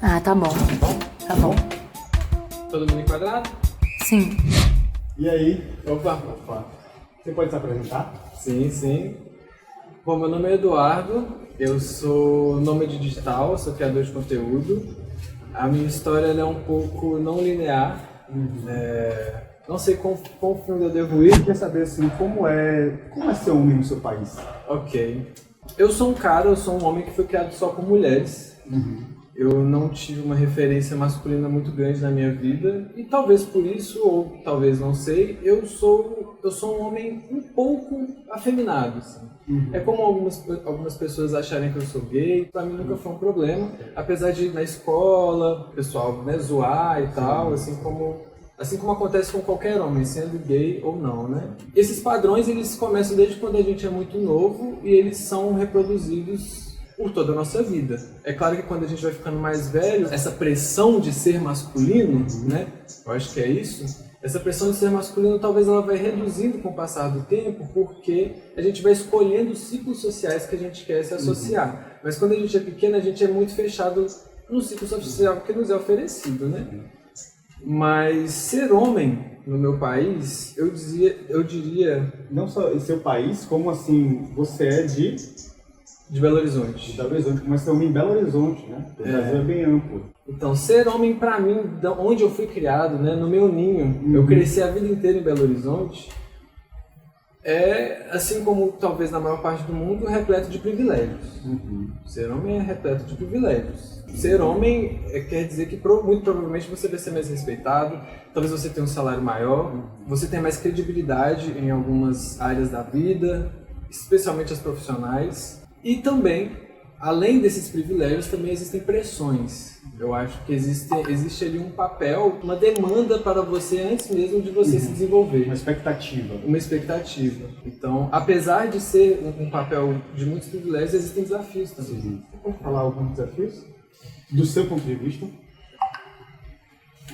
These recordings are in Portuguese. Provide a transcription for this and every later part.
Ah, tá bom. Tá bom. Todo mundo enquadrado? Sim. E aí? Opa. Você pode se apresentar? Sim. Bom, meu nome é Eduardo, eu sou nômade digital, sou criador de conteúdo. A minha história ela é um pouco não linear. Não sei quão fundo eu devo ir. Eu queria saber assim, como é ser homem no seu país? Ok. Eu sou um homem que foi criado só por mulheres. Eu não tive uma referência masculina muito grande na minha vida e talvez por isso, ou talvez não sei, eu sou um homem um pouco afeminado. Assim. É como algumas pessoas acharem que eu sou gay, pra mim nunca foi um problema, apesar de na escola, o pessoal zoar e tal, assim como acontece com qualquer homem, sendo gay ou não, né? Esses padrões, eles começam desde quando a gente é muito novo e eles são reproduzidos por toda a nossa vida. É claro que quando a gente vai ficando mais velho, essa pressão de ser masculino, né? Eu acho que é isso. Essa pressão de ser masculino talvez ela vai reduzindo com o passar do tempo, porque a gente vai escolhendo os ciclos sociais que a gente quer se associar. Mas quando a gente é pequeno, a gente é muito fechado no ciclo social que nos é oferecido, né? Mas ser homem no meu país, eu diria... Não só em seu país, como assim, você é de Belo Horizonte. De Belo Horizonte, mas ser homem em Belo Horizonte, né? O Brasil é bem amplo. Então, ser homem pra mim, onde eu fui criado, né, no meu ninho, eu cresci a vida inteira em Belo Horizonte, é, assim como talvez na maior parte do mundo, repleto de privilégios. Ser homem é repleto de privilégios. Ser homem quer dizer que muito provavelmente você vai ser mais respeitado, talvez você tenha um salário maior, você tenha mais credibilidade em algumas áreas da vida, especialmente as profissionais. E também, além desses privilégios, também existem pressões. Eu acho que existe ali um papel, uma demanda para você antes mesmo de você se desenvolver. Uma expectativa. Uma expectativa. Então, apesar de ser um papel de muitos privilégios, existem desafios também. Você pode falar alguns desafios? Do seu ponto de vista?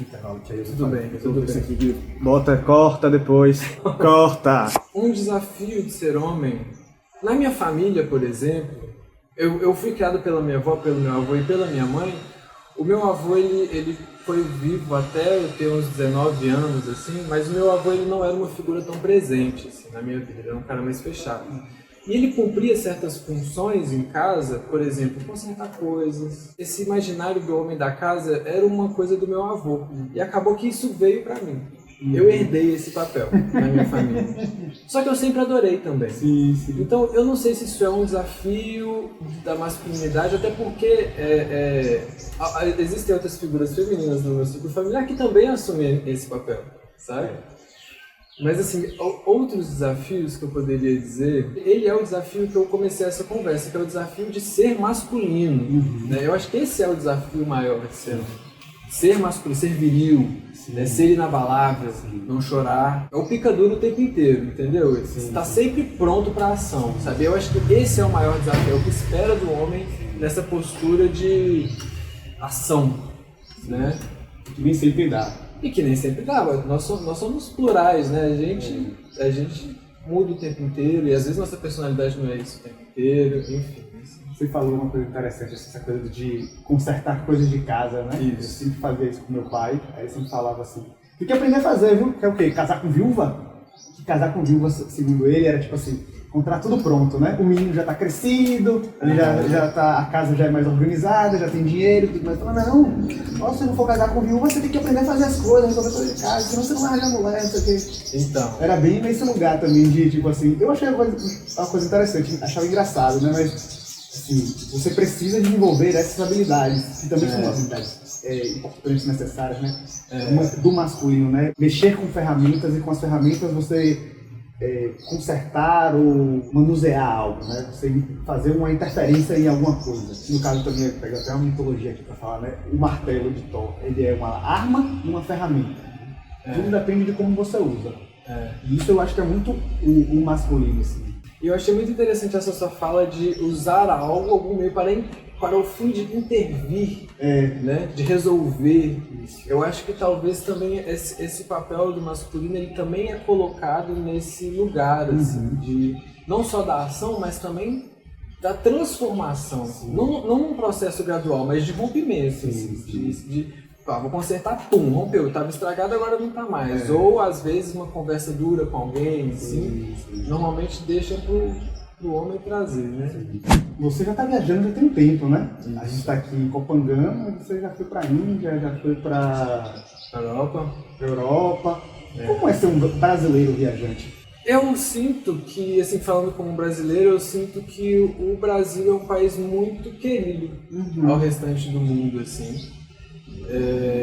Intervalo, Tudo bem. Bota, corta depois. Corta! Um desafio de ser homem, na minha família, por exemplo, eu fui criado pela minha avó, pelo meu avô e pela minha mãe. O meu avô, ele foi vivo até eu ter uns 19 anos, assim, mas o meu avô, ele não era uma figura tão presente, assim, na minha vida, ele era um cara mais fechado. E ele cumpria certas funções em casa, por exemplo, consertar coisas. Esse imaginário do homem da casa era uma coisa do meu avô, e acabou que isso veio pra mim. Eu herdei esse papel na minha família. Só que eu sempre adorei também. Sim. Então, eu não sei se isso é um desafio da masculinidade, até porque existem outras figuras femininas no meu ciclo familiar que também assumem esse papel, sabe? Mas, assim, outros desafios que eu poderia dizer, ele é o desafio que eu comecei essa conversa, que é o desafio de ser masculino. Né? Eu acho que esse é o desafio maior de ser homem. Ser masculino, ser viril, né? Ser inabalável, não chorar. É o picaduro o tempo inteiro, entendeu? Você está sempre pronto para a ação, sabe? Eu acho que esse é o maior desafio, é o que espera do homem nessa postura de ação, né? Que nem sempre dá. E que nem sempre dá, nós somos plurais, né? A gente muda o tempo inteiro e às vezes nossa personalidade não é isso o tempo inteiro, enfim. Você falou uma coisa interessante, essa coisa de consertar coisas de casa, né? Isso. Eu sempre fazia isso com meu pai, aí ele sempre falava assim, tem que aprender a fazer, viu? Que é o quê? Casar com viúva? Que casar com viúva, segundo ele, era tipo assim, encontrar tudo pronto, né? O menino já tá crescido, ele já tá, a casa já é mais organizada, já tem dinheiro, tudo mais. Fala, não, se você não for casar com viúva, você tem que aprender a fazer as coisas, resolver coisas de casa, senão você não vai arranjar mulher, não sei o quê. Então. Era bem nesse lugar também de, tipo assim, eu achei uma coisa interessante, achava engraçado, né? Mas assim, você precisa desenvolver essas habilidades, que também são habilidades importantes, necessárias, né? Do masculino, né? Mexer com ferramentas e com as ferramentas você consertar ou manusear algo, né? Você fazer uma interferência em alguma coisa. No caso também, pegar até uma mitologia aqui para falar, né? O martelo de Thor, ele é uma arma e uma ferramenta. Tudo depende de como você usa. E isso eu acho que é muito o masculino, assim. E eu achei muito interessante essa sua fala de usar algo, algum meio para o fim de intervir, né? De resolver. Eu acho que talvez também esse papel do masculino ele também é colocado nesse lugar, assim, de não só da ação, mas também da transformação, não num processo gradual, mas de rompimento, vou consertar, rompeu, estava estragado, agora não está mais. Ou às vezes uma conversa dura com alguém, assim, normalmente deixa pro homem trazer, né? Você já está viajando já tem um tempo, né? Isso. A gente está aqui em Copangama, você já foi para a Índia, já foi para Europa. Como é ser um brasileiro viajante? Eu sinto que, assim, falando como brasileiro, eu sinto que o Brasil é um país muito querido ao restante do mundo, assim.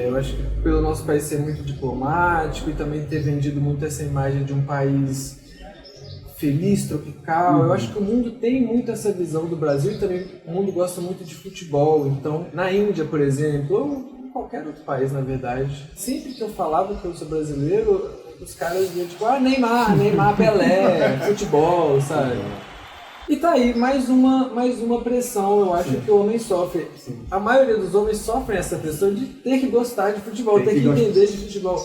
Eu acho que pelo nosso país ser muito diplomático e também ter vendido muito essa imagem de um país feliz, tropical, eu acho que o mundo tem muito essa visão do Brasil e também o mundo gosta muito de futebol. Então, na Índia, por exemplo, ou em qualquer outro país, na verdade, sempre que eu falava que eu sou brasileiro, os caras iam tipo, Neymar, Pelé, futebol, sabe? E tá aí, mais uma pressão, eu acho que o homem sofre. A maioria dos homens sofrem essa pressão de ter que gostar de futebol, ter que entender de futebol.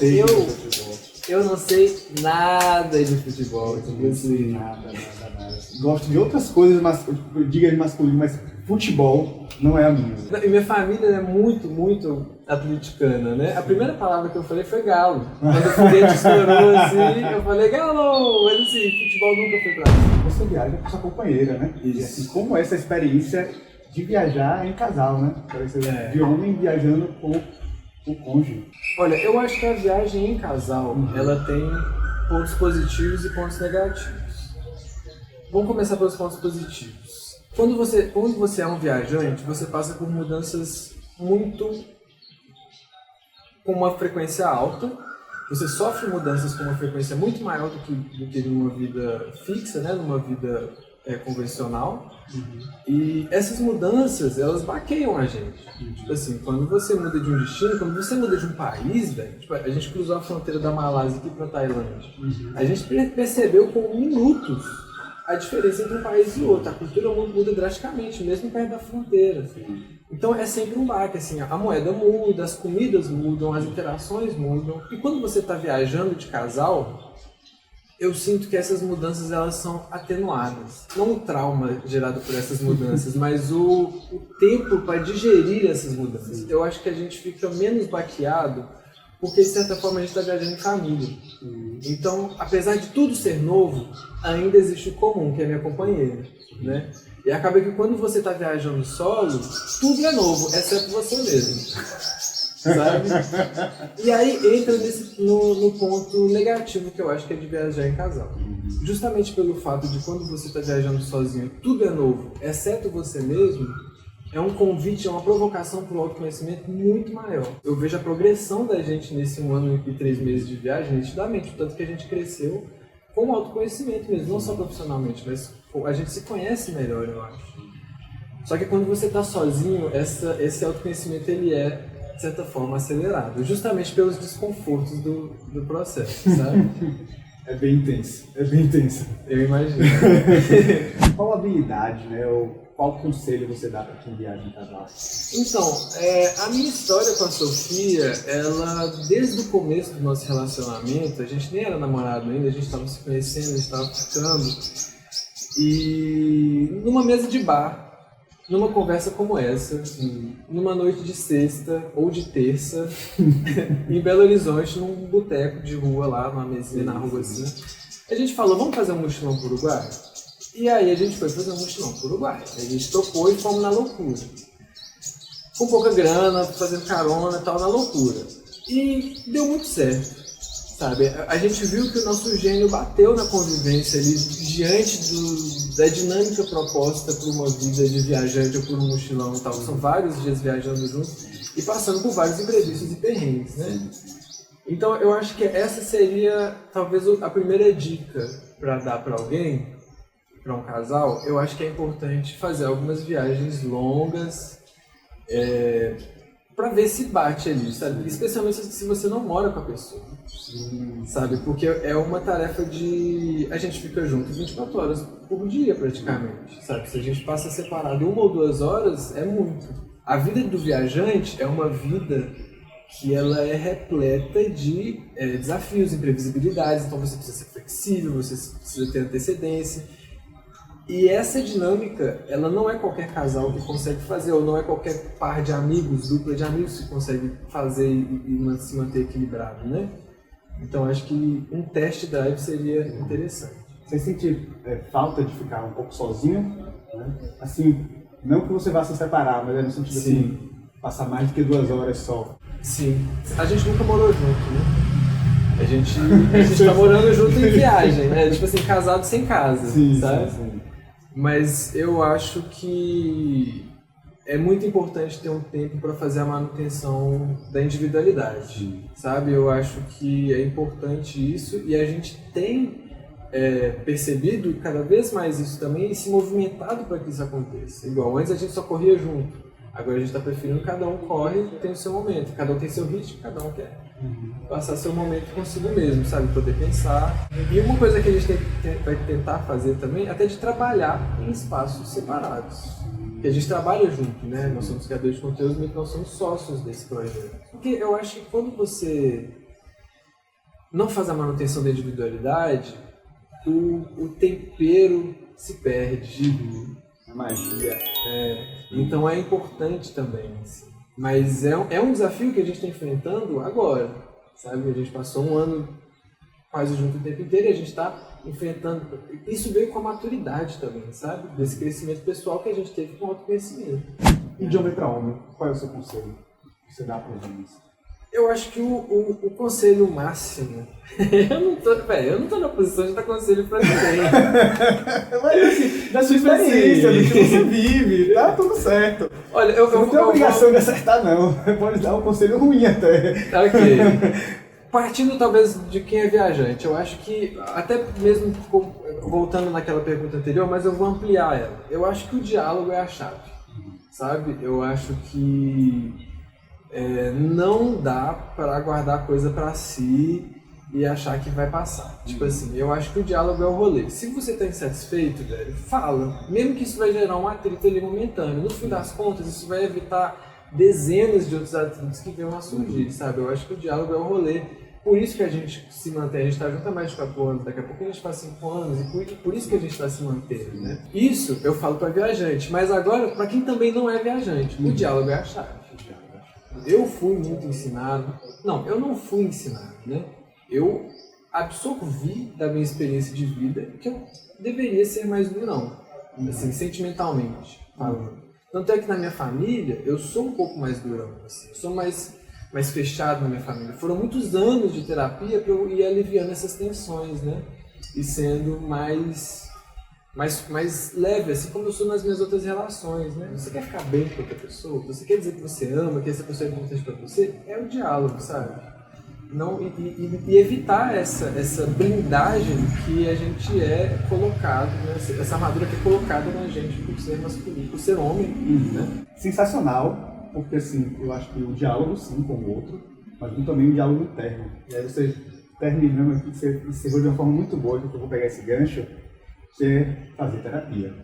Eu não sei nada de futebol. Nada. Gosto de outras coisas, mas diga de masculino, mas futebol não é a minha. E minha família é muito atleticana, né? A primeira palavra que eu falei foi galo. Quando o foguete estourou assim, eu falei galo, mas assim, futebol nunca foi pra mim. Você viaja com sua companheira, né? E assim, como é essa experiência de viajar em casal, né? De homem viajando com o cônjuge. Olha, eu acho que a viagem em casal, ela tem pontos positivos e pontos negativos. Vamos começar pelos pontos positivos. Quando você é um viajante, você passa por mudanças com uma frequência alta. Você sofre mudanças com uma frequência muito maior do que numa vida fixa, né? Numa vida convencional. E essas mudanças, elas baqueiam a gente. Tipo assim, quando você muda de um destino, quando você muda de um país, velho, tipo, a gente cruzou a fronteira da Malásia aqui pra Tailândia. A gente percebeu com minutos a diferença entre um país e outro. A cultura muda drasticamente, mesmo perto da fronteira. Então é sempre um baque, assim, a moeda muda, as comidas mudam, as interações mudam. E quando você está viajando de casal, eu sinto que essas mudanças elas são atenuadas. Não o trauma gerado por essas mudanças, mas o tempo para digerir essas mudanças. Eu acho que a gente fica menos baqueado porque, de certa forma, a gente está viajando em família. Então, apesar de tudo ser novo, ainda existe o comum, que é a minha companheira, né? E acaba que quando você está viajando solo, tudo é novo, exceto você mesmo, sabe? E aí entra no ponto negativo que eu acho que é de viajar em casal. Justamente pelo fato de quando você está viajando sozinho, tudo é novo, exceto você mesmo, é um convite, é uma provocação para o autoconhecimento muito maior. Eu vejo a progressão da gente nesse 1 ano e 3 meses de viagem, nitidamente, o tanto que a gente cresceu com o autoconhecimento mesmo, não só profissionalmente, mas a gente se conhece melhor, eu acho. Só que quando você está sozinho, esse autoconhecimento ele é, de certa forma, acelerado, justamente pelos desconfortos do processo, sabe? É bem intenso. Eu imagino. Qual habilidade, né, ou qual conselho você dá para quem viaja em casal? Então, a minha história com a Sofia, ela, desde o começo do nosso relacionamento, a gente nem era namorado ainda, a gente estava se conhecendo, a gente estava ficando, e numa mesa de bar, numa conversa como essa, numa noite de sexta ou de terça, em Belo Horizonte, num boteco de rua lá, numa mesinha na rua assim, a gente falou, vamos fazer um mochilão pro Uruguai? E aí a gente foi fazer um mochilão pro Uruguai. A gente topou e fomos na loucura. Com pouca grana, fazendo carona e tal, na loucura. E deu muito certo, sabe? A gente viu que o nosso gênio bateu na convivência ali, diante da dinâmica proposta por uma vida de viajante ou por um mochilão e tal. São vários dias viajando juntos e passando por vários imprevistos e perrengues, né? Então eu acho que essa seria talvez a primeira dica para dar para alguém, para um casal. Eu acho que é importante fazer algumas viagens longas para ver se bate ali, sabe? Especialmente se você não mora com a pessoa, sabe? Porque é uma tarefa de... A gente fica junto 24 horas por dia praticamente, sabe? Se a gente passa separado 1 ou 2 horas, é muito. A vida do viajante é uma vida que ela é repleta de desafios, imprevisibilidades, então você precisa ser flexível, você precisa ter antecedência. E essa dinâmica, ela não é qualquer casal que consegue fazer, ou não é qualquer par de amigos, dupla de amigos que consegue fazer e se manter equilibrado, né? Então acho que um test drive seria interessante. Você sente falta de ficar um pouco sozinho? Né? Assim, não que você vá se separar, mas é no sentido assim, passar mais do que 2 horas só. Sim. A gente nunca morou junto, né? A gente tá morando junto em viagem, né? Tipo assim, casado sem casa, sabe? Sim. Mas eu acho que é muito importante ter um tempo para fazer a manutenção da individualidade, sabe? Eu acho que é importante isso e a gente tem percebido cada vez mais isso também e se movimentado para que isso aconteça. Igual, antes a gente só corria junto, agora a gente está preferindo cada um corre e tem o seu momento, cada um tem seu ritmo, cada um quer passar seu momento consigo mesmo, sabe? Poder pensar. E uma coisa que a gente vai tentar fazer também, até de trabalhar em espaços separados. Porque a gente trabalha junto, né? Nós somos criadores de conteúdo, mas nós somos sócios desse projeto. Porque eu acho que quando você não faz a manutenção da individualidade, o tempero se perde. A magia. Então é importante também, assim. Mas é um desafio que a gente está enfrentando agora, sabe? A gente passou um ano quase junto o tempo inteiro e a gente está enfrentando. Isso veio com a maturidade também, sabe? Desse crescimento pessoal que a gente teve com o autoconhecimento. E de homem para homem, qual é o seu conselho que você dá para os homens? Eu acho que o conselho máximo... eu não tô na posição de dar conselho pra ninguém. Mas assim, da sua experiência, do que você vive, tá tudo certo. Olha, eu não tem obrigação de acertar, não. Pode dar um conselho ruim até. Ok. Partindo talvez de quem é viajante, eu acho que, até mesmo voltando naquela pergunta anterior, mas eu vou ampliar ela. Eu acho que o diálogo é a chave, sabe? Eu acho que não dá para guardar coisa para si e achar que vai passar. Tipo assim, eu acho que o diálogo é o rolê. Se você tá insatisfeito, velho, fala. Mesmo que isso vai gerar um atrito ali momentâneo. No fim das contas, isso vai evitar dezenas de outros atritos que venham a surgir, sabe? Eu acho que o diálogo é o rolê. Por isso que a gente se mantém, a gente está junto há mais de 4 anos, daqui a pouco a gente faz 5 anos, e por isso que a gente está se mantendo, né? Isso eu falo para viajante, mas agora, para quem também não é viajante, o diálogo é a chave. Eu fui muito ensinado, não, eu não fui ensinado, né? Eu absorvi da minha experiência de vida que eu deveria ser mais durão, assim, sentimentalmente falando. Tanto é que na minha família, eu sou um pouco mais durão, assim, eu sou mais fechado na minha família. Foram muitos anos de terapia para eu ir aliviando essas tensões, né? E sendo mais leve, assim como eu sou nas minhas outras relações, né? Você quer ficar bem com outra pessoa? Você quer dizer que você ama, que essa pessoa é importante para você? É o diálogo, sabe? Não, e evitar essa blindagem que a gente é colocado, né? Essa armadura que é colocada na gente por ser masculino, por ser homem, né? Sensacional, porque assim, eu acho que o diálogo sim com o outro, mas também o diálogo interno. E aí você terminando aqui, você encerrou de uma forma muito boa, que eu vou pegar esse gancho, que é fazer terapia.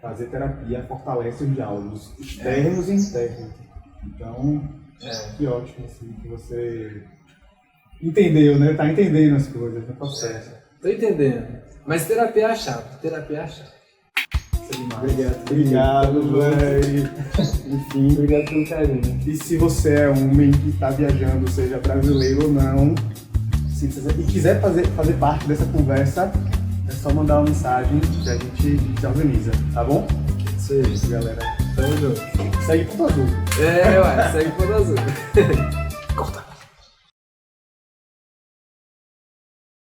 Fazer terapia fortalece os diálogos externos e internos. Então, que ótimo assim, que você entendeu, né? Tá entendendo as coisas no processo. Tô entendendo. Mas terapia é a chave. Terapia é a chave. Obrigado, velho. Enfim. Obrigado pelo carinho. E se você é um homem que está viajando, seja brasileiro ou não, e quiser fazer parte dessa conversa, é só mandar uma mensagem que a gente se organiza, tá bom? Isso aí, galera. Tamo junto. Segue Ponto Azul. Segue Ponto Azul.